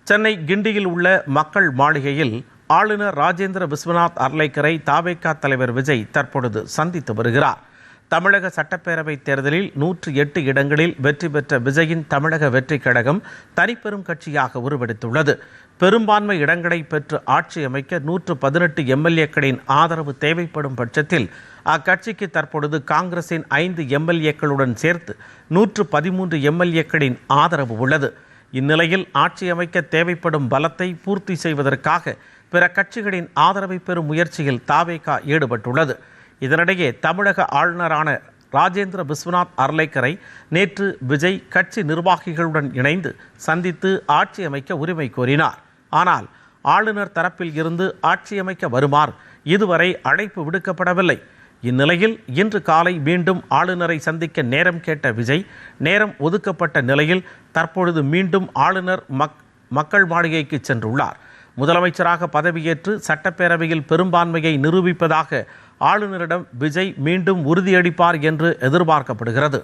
சென்னை கிண்டியில் உள்ள மக்கள் மாளிகையில் ஆளுநர் ராஜேந்திர விஸ்வநாத் அர்லேக்கரை தவேக தலைவர் விஜய் தற்பொழுது சந்தித்து வருகிறார். தமிழக சட்டப்பேரவைத் தேர்தலில் 108 இடங்களில் வெற்றி பெற்ற விஜயின் தமிழக வெற்றிக் கழகம் தனிப்பெரும் கட்சியாக உருவெடுத்துள்ளது. பெரும்பான்மை இடங்களை பெற்று ஆட்சி அமைக்க 118 எம்எல்ஏக்களின் ஆதரவு தேவைப்படும் பட்சத்தில் அக்கட்சிக்கு தற்பொழுது காங்கிரசின் 5 எம்எல்ஏக்களுடன் சேர்த்து 113 எம்எல்ஏக்களின் ஆதரவு உள்ளது. இந்நிலையில் ஆட்சி அமைக்க தேவைப்படும் பலத்தை பூர்த்தி செய்வதற்காக பிற கட்சிகளின் ஆதரவை பெறும் முயற்சியில் தவேக ஈடுபட்டுள்ளது. இதனிடையே தமிழக ஆளுநரான ராஜேந்திர விஸ்வநாத் அர்லேக்கரை நேற்று விஜய் கட்சி நிர்வாகிகளுடன் இணைந்து சந்தித்து ஆட்சி அமைக்க உரிமை கோரினார். ஆனால் ஆளுநர் தரப்பில் இருந்து ஆட்சி அமைக்க வருமாறு இதுவரை அழைப்பு விடுக்கப்படவில்லை. இந்நிலையில் இன்று காலை மீண்டும் ஆளுநரை சந்திக்க நேரம் கேட்ட விஜய் நேரம் ஒதுக்கப்பட்ட நிலையில் தற்பொழுது மீண்டும் ஆளுநர் மக்கள் மாளிகைக்கு சென்றுள்ளார். முதலமைச்சராக பதவியேற்று சட்டப்பேரவையில் பெரும்பான்மையை நிரூபிப்பதாக ஆளுநரிடம் விஜய் மீண்டும் உறுதியளிப்பார் என்று எதிர்பார்க்கப்படுகிறது.